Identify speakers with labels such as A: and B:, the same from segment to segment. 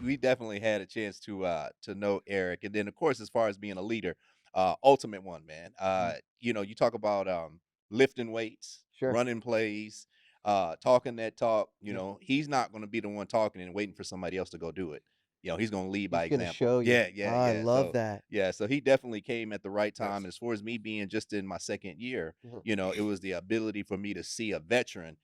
A: we definitely had a chance to know Eric, and then of course, as far as being a leader, ultimate one, man.
B: Mhm.
A: You talk about lifting weights,
B: Sure.
A: running plays, talking that talk.
B: Yeah.
A: He's not going to be the one talking and waiting for somebody else to go do it. He's going to lead by
B: He's gonna
A: example.
B: show you.
A: Yeah, yeah,
B: Ah, I
A: yeah.
B: love
A: So
B: that.
A: yeah, so he definitely came at the right time.
B: Yes.
A: And as far as me being just in my second year,
B: Mhm.
A: it was the ability for me to see a veteran,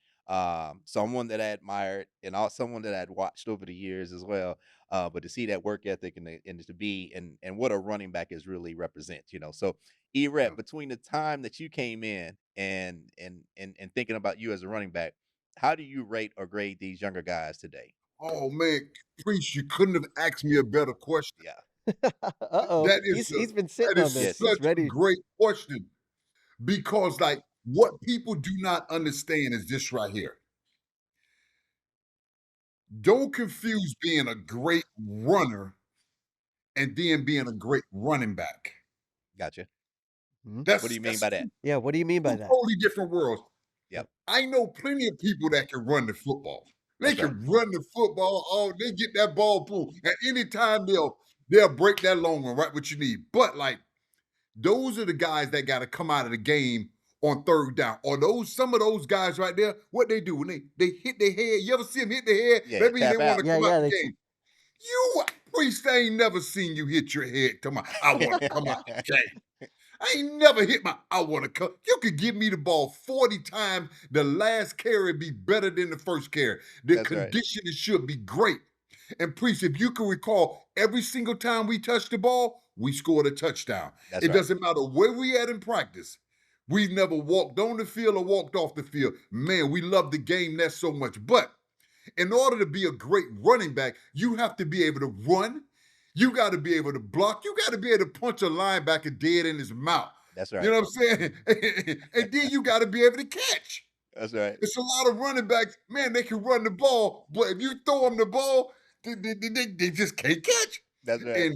A: someone that I admired and also someone that I'd watched over the years as well. But to see that work ethic and to be and what a running back is really represents. So
B: Yeah.
A: Erett, between the time that you came in and thinking about you as a running back, how do you rate or grade these younger guys today?
C: Oh man, Priest, you couldn't have asked me a better question.
A: Yeah.
B: Uh-oh.
C: That is
B: He's been
C: that
B: sitting on
C: is
B: this.
A: Yes.
B: He's
C: such a
B: ready.
C: great question because like what people do not understand is this right here. Don't confuse being a great runner and then being a great running back.
A: Gotcha.
B: Mhm.
A: What do
C: That's
A: you mean
C: that's
A: by that?
B: Yeah, what do you mean by
C: two
B: that?
C: totally different worlds.
B: Yep.
A: Yep.
C: I know plenty of people that can run the football. They
A: That's right.
C: can run the football. Oh, they get that ball pulled. At any time they'll break that long one right what you need. But like those are the guys that got to come out of the game on third down. Or those some of those guys right there, what they do when they hit their head. You ever see them hit their head?
A: Yeah,
C: That means they
A: tap
C: want
A: out.
C: to
B: Yeah,
C: come out
B: yeah,
C: the
B: they
C: game. You priest, I ain't never seen you hit your head. Come on, I want to come out the game. I ain't never hit my I want to come. You could give me the ball 40 times. The last carry be better than the first carry. The
A: That's right.
C: conditioning should be great. And Priest, if you can recall, every single time we touched the ball, we scored a touchdown.
A: That's
C: It
A: right.
C: doesn't matter where we at in practice. We never walked on the field or walked off the field. Man, we love the game that so much. But in order to be a great running back, you have to be able to run. You got to be able to block. You got to be able to punch a linebacker dead in his mouth.
A: That's
C: You
A: right.
C: know what I'm saying? And then you got to be able to catch.
A: That's right.
C: It's a lot of running backs, man, they can run the ball, but if you throw them the ball, they just can't catch.
A: That's right.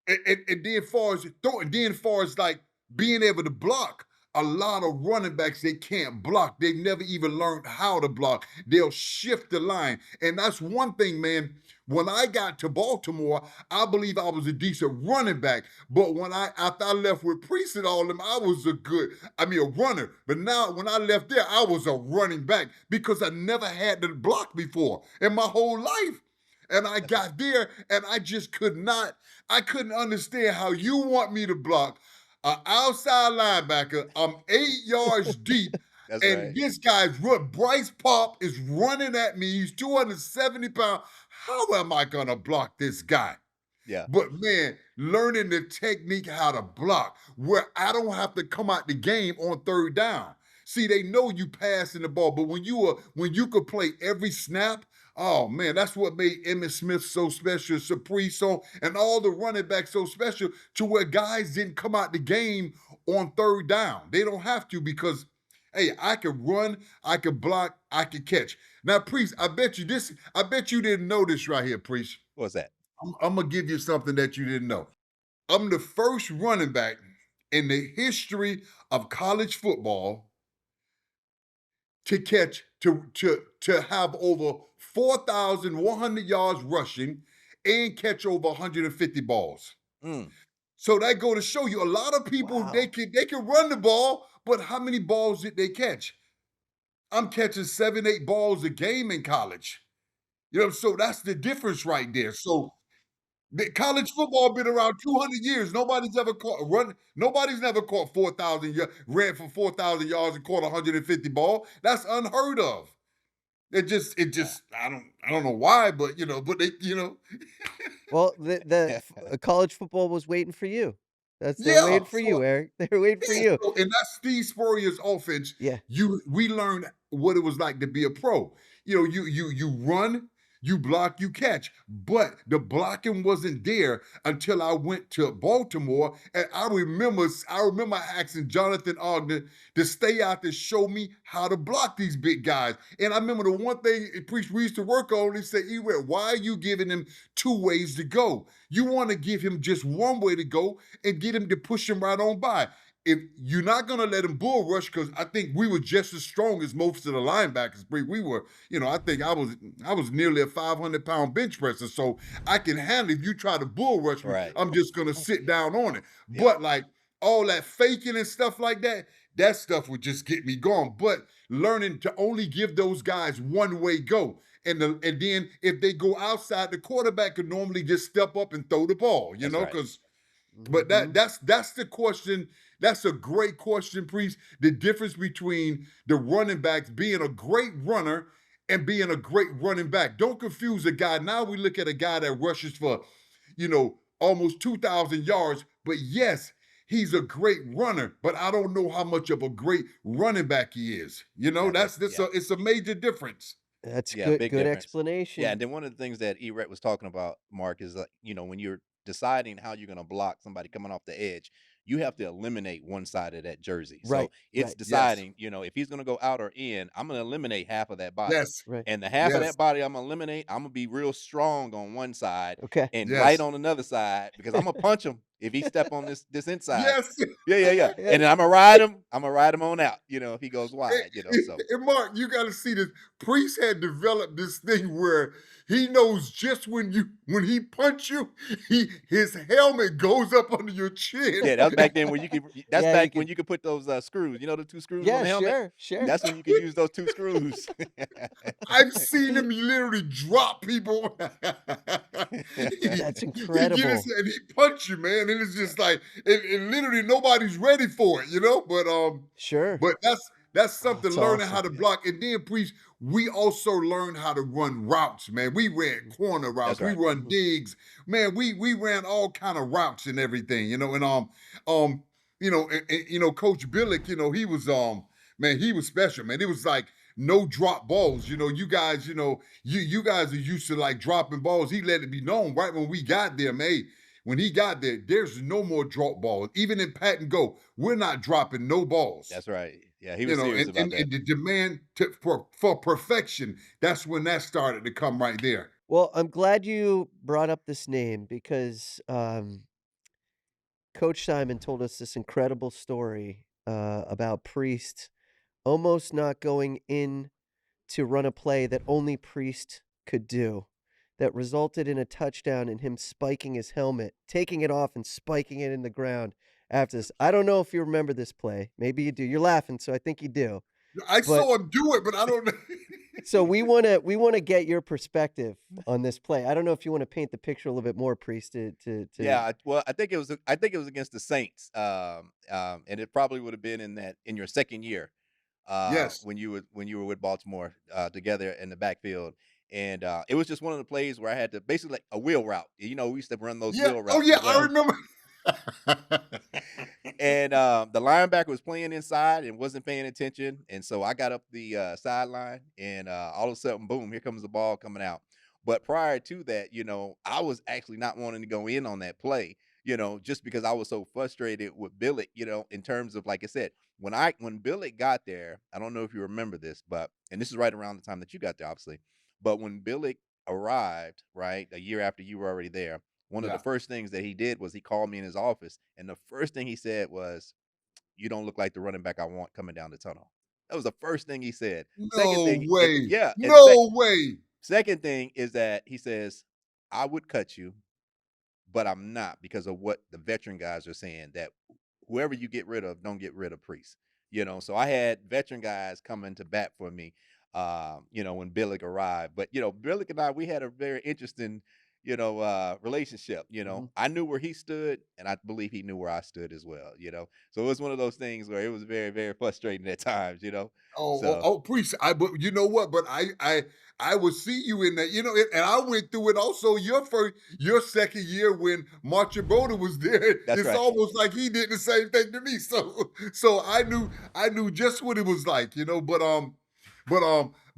C: And and then far as throwing, then far as like being able to block, a lot of running backs they can't block. They never even learned how to block. They'll shift the line, and that's one thing, man. When I got to Baltimore, I believe I was a decent running back. But when I after I left with Priest and all them, I was a runner. But now when I left there, I was a running back because I never had to block before in my whole life. And I got there and I just I couldn't understand how you want me to block an outside linebacker. I'm 8 yards deep,
A: That's
C: and
A: right.
C: this Bryce Pop is running at me. He's 270 pounds. How am I gonna block this guy?
A: Yeah.
C: But man, learning the technique how to block where I don't have to come out the game on third down. See, they know you passing the ball, but when you could play every snap, oh man, that's what made Emmitt Smith so special, Sapriso, and all the running backs so special to where guys didn't come out the game on third down. They don't have to because hey, I can run, I can block, I can catch. Now, Priest, I bet you didn't know this right here, Priest.
A: What's that?
C: I'm gonna give you something that you didn't know. I'm the first running back in the history of college football to have over 4,100 yards rushing and catch over 150 balls.
A: Mm,
C: So that go to show you a lot of people
A: wow.
C: they can run the ball, but how many balls did they catch? I'm catching 7, 8 balls a game in college. So that's the difference right there. So the college football been around 200 years. Nobody's never caught 4,000 ran for 4,000 yards and caught 150 ball. That's unheard of.
A: Yeah.
C: I don't know why, but but
B: Well, college football was waiting for you. They're
C: yeah.
B: waiting for you, Eric. They're waiting for
C: Yeah,
B: you.
C: so and that's Steve Spurrier's offense.
B: Yeah.
C: We learned what it was like to be a pro. You run, you block, you catch. But the blocking wasn't there until I went to Baltimore. And I remember asking Jonathan Ogden to stay out to show me how to block these big guys. And I remember the one thing Priest we used to work on, he said, "Ewell, why are you giving him two ways to go? You want to give him just one way to go and get him to push him right on by. if you're not gonna let him bull rush, because I think we were just as strong as most of the linebackers. We were, I think I was nearly a 500-pound bench presser, so I can handle if you try to bull rush me.
A: Right.
C: I'm just gonna sit down on it.
A: Yep.
C: But like all that faking and stuff like that, that stuff would just get me going. But learning to only give those guys one way go. And then if they go outside, the quarterback could normally just step up and throw the ball,
A: That's right.
C: because but
B: Mhm.
C: that's the question. That's a great question, Priest. The difference between the running backs being a great runner and being a great running back. Don't confuse a guy. Now we look at a guy that rushes for, almost 2,000 yards. But yes, he's a great runner. But I don't know how much of a great running back he is.
A: Yeah,
C: That's this.
A: yeah.
C: It's a major difference.
B: That's
A: Yeah,
B: good
A: big
B: good
A: difference. Yeah,
B: explanation.
A: and then one of the things that Erect was talking about, Mark, is like, when you're deciding how you're gonna block somebody coming off the edge, you have to eliminate one side of that jersey. So
B: Right,
A: it's
B: right,
C: Yes.
A: deciding, if he's gonna go out or in, I'm gonna eliminate half of that body.
C: Yes.
B: right.
A: And the half of
C: Yes.
A: that body I'm gonna eliminate, I'm gonna be real strong on one side
B: Okay.
A: and light
C: Yes.
A: on another side because I'm gonna punch him if he step on this inside.
C: Yes.
A: Yeah, yeah, yeah.
B: Yeah.
A: And then I'm gonna ride him on out, if he goes wide, so
C: And Mark, you got to see this. Priest had developed this thing where he knows just when he punch you, his helmet goes up under your chin.
A: yeah, that was back then when you could that's
B: Yeah, you
A: back when
B: could
A: you could put those, screws, the 2 screws on
B: Yeah,
A: the helmet?
B: sure, sure.
A: That's when you could use those 2 screws.
C: I've seen him literally drop people.
B: That's
C: He get his
B: incredible.
C: and he punch you, man, and it's just like and literally nobody's ready for it.
B: Sure.
C: But that's
B: Oh,
C: something
B: it's
C: learning how
B: awesome.
C: to block. And then, Priest, we also learned how to run routes, man. We ran corner routes,
A: That's
C: we
A: right.
C: run
B: Mhm.
C: digs, man. We ran all kind of routes and everything, and Coach Billick, man, he was special, man. It was like no drop balls. You guys are used to like dropping balls. He let it be known right when we got there, man. When he got there, there's no more drop balls. Even in pat and go, we're not dropping no balls.
A: That's right. Yeah, he
C: You
A: was
C: know,
A: serious
C: and,
A: about
C: and,
A: that.
C: and the demand for perfection, that's when that started to come right there.
B: Well, I'm glad you brought up this name because, Coach Simon told us this incredible story, about Priest almost not going in to run a play that only Priest could do, that resulted in a touchdown and him spiking his helmet, taking it off and spiking it in the ground after this. I don't know if you remember this play. Maybe you do. You're laughing, so I think you do.
C: I
B: But
C: saw him do it, but I don't know.
B: so we wanna get your perspective on this play. I don't know if you wanna paint the picture a little bit more, Priest, to
A: Yeah, well, I think it was against the Saints, and it probably would have been in your 2nd year,
C: Yes.
A: when you were with Baltimore, together in the backfield, and, it was just one of the plays where I had to basically like a wheel route. We used to run those
C: Yeah.
A: wheel
C: Oh,
A: routes
C: yeah.
A: as
C: I
A: well.
C: remember.
A: And, the linebacker was playing inside and wasn't paying attention, and so I got up the, sideline, and, all of a sudden, boom, here comes the ball coming out. But prior to that, I was actually not wanting to go in on that play, just because I was so frustrated with Billick, in terms of, like I said, when Billick got there, I don't know if you remember this, and this is right around the time that you got there, obviously, but when Billick arrived, right, a year after you were already there, one of the
C: Yeah.
A: first things that he did was he called me in his office, and the first thing he said was, "You don't look like the running back I want coming down the tunnel." That was the first thing he said. Second
C: No
A: thing,
C: way.
A: yeah, and
C: No way.
A: second thing is that he says, "I would cut you, but I'm not because of what the veteran guys are saying that whoever you get rid of, don't get rid of Priest." So I had veteran guys coming to bat for me, when Billick arrived. But Billick and I, we had a very interesting, relationship.
B: Mhm.
A: I knew where he stood, and I believe he knew where I stood as well. So it was one of those things where it was very, very frustrating at times.
C: Oh,
A: So
C: Priest. But you know what? But I would see you in that. And I went through it also. Your second year when Marchabota was there.
A: that's
C: It's
A: right.
C: almost like he did the same thing to me. So I knew just what it was like. But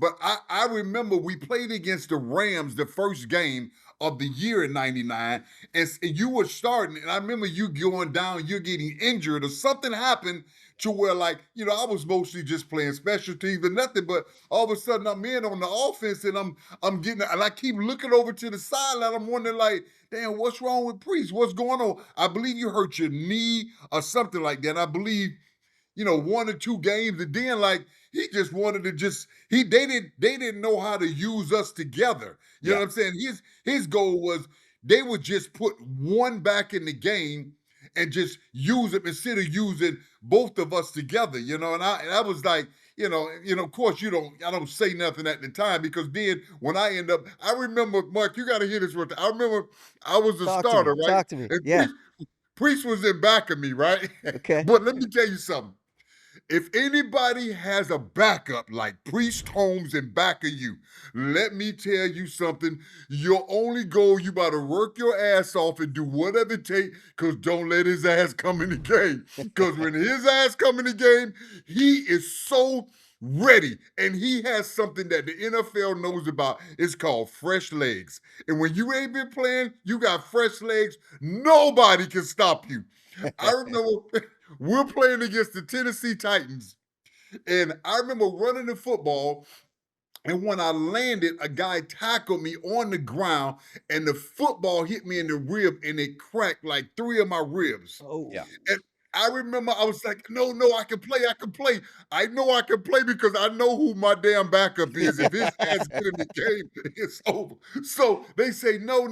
C: But I remember we played against the Rams the first game of the year in '99, and you were starting, and I remember you going down, you're getting injured, or something happened to where, like, I was mostly just playing special teams or nothing, but all of a sudden I'm in on the offense, and I'm getting, and I keep looking over to the sideline. I'm wondering, like, damn, what's wrong with Priest? What's going on? I believe you hurt your knee or something like that. And I believe, one or two games, and then, like, he just wanted to just they didn't know how to use us together. You know
A: Yeah.
C: what I'm saying? His goal was they would just put one back in the game and just use it instead of using both of us together. And I was like, of course I don't say nothing at the time, because then when I end up, I remember, Mark, you got to hear this one. I remember I was the
B: Talk to me.
C: starter, right?
B: Talk to me.
C: And
B: Yeah.
C: Priest was in back of me, right?
B: Okay.
C: But let me tell you something. If anybody has a backup like Priest, Holmes, and back of you, let me tell you something. Your only goal, you about to work your ass off and do whatever it takes, because don't let his ass come in the game. Because when his ass come in the game, he is so ready. And he has something that the NFL knows about. It's called fresh legs. And when you ain't been playing, you got fresh legs. Nobody can stop you. I remember we're playing against the Tennessee Titans, and I remember running the football. And when I landed, a guy tackled me on the ground, and the football hit me in the rib, and it cracked like three of my ribs.
B: Oh.
A: Yeah.
C: And I remember I was like, no, I can play. I can play. I know I can play because I know who my damn backup is. If his ass get in the game, it's over. So they say, no,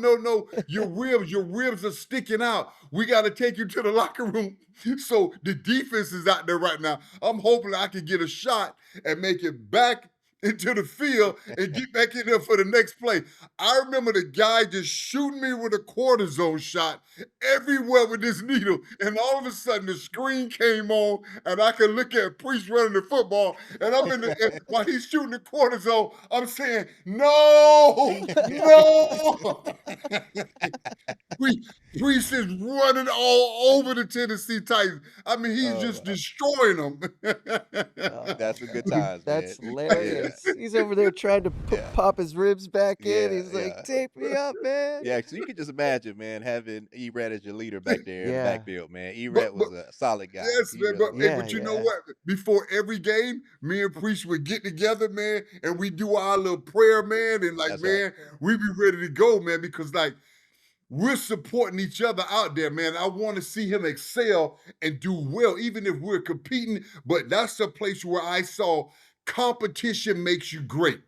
C: your ribs are sticking out. We got to take you to the locker room. So the defense is out there right now. I'm hoping I can get a shot and make it back into the field and get back in there for the next play. I remember the guy just shooting me with a cortisone shot everywhere with this needle, and all of a sudden the screen came on, and I could look at Priest running the football, and I'm in the while he's shooting the cortisone, I'm saying, no, no. Priest is running all over the Tennessee Titans. I mean, he's just destroying them.
A: That's a good times, man.
B: That's
A: Yeah.
B: hilarious. He's over there trying to
A: Yeah.
B: pop his ribs back in.
A: Yeah,
B: He's like,
A: yeah.
B: tape me up, man.
A: Yeah, so you can just imagine, man, having Errict as your leader back there in the
B: Yeah.
A: backfield, man.
C: But
A: Errict was a solid guy.
C: yes,
A: He
C: man.
A: really
C: Hey,
A: was.
B: Yeah,
C: but you know
B: yeah.
C: what? Before every game, me and Priest would get together, man, and we do our little prayer, man, and like,
A: That's right.
C: man, we be ready to go, man, because like we're supporting each other out there, man. I want to see him excel and do well, even if we're competing. But that's the place where I saw competition makes you great.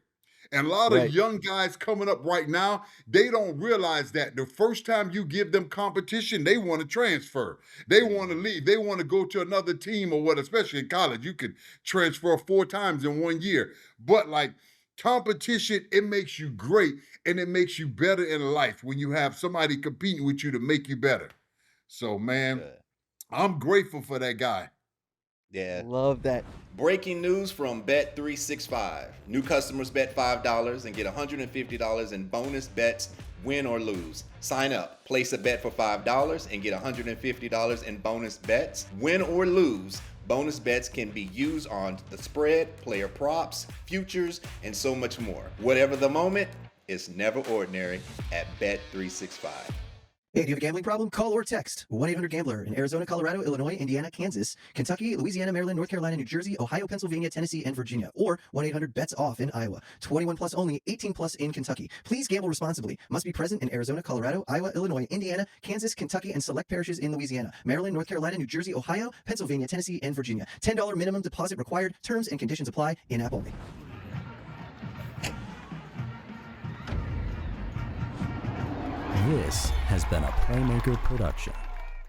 C: And a lot of
B: Right.
C: young guys coming up right now, they don't realize that the first time you give them competition, they want to transfer. They want to
A: Mhm.
C: leave. They want to go to another team or what, especially in college. You could transfer 4 times in 1 year. But like competition, it makes you great and it makes you better in life when you have somebody competing with you to make you better. So, man,
A: Good.
C: I'm grateful for that guy.
A: Yeah.
B: Love that.
A: Breaking news from Bet365. New customers bet $5 and get $150 in bonus bets, win or lose. Sign up, place a bet for $5 and get $150 in bonus bets, win or lose. Bonus bets can be used on the spread, player props, futures, and so much more. Whatever the moment, it's never ordinary at Bet365.
D: Hey, do you have a gambling problem? Call or text 1-800-GAMBLER in Arizona, Colorado, Illinois, Indiana, Kansas, Kentucky, Louisiana, Maryland, North Carolina, New Jersey, Ohio, Pennsylvania, Tennessee, and Virginia. Or 1-800-BETS-OFF in Iowa. 21 plus only, 18 plus in Kentucky. Please gamble responsibly. Must be present in Arizona, Colorado, Iowa, Illinois, Indiana, Kansas, Kentucky, and select parishes in Louisiana, Maryland, North Carolina, New Jersey, Ohio, Pennsylvania, Tennessee, and Virginia. $10 minimum deposit required. Terms and conditions apply. In-app only.
E: This has been a Playmaker production.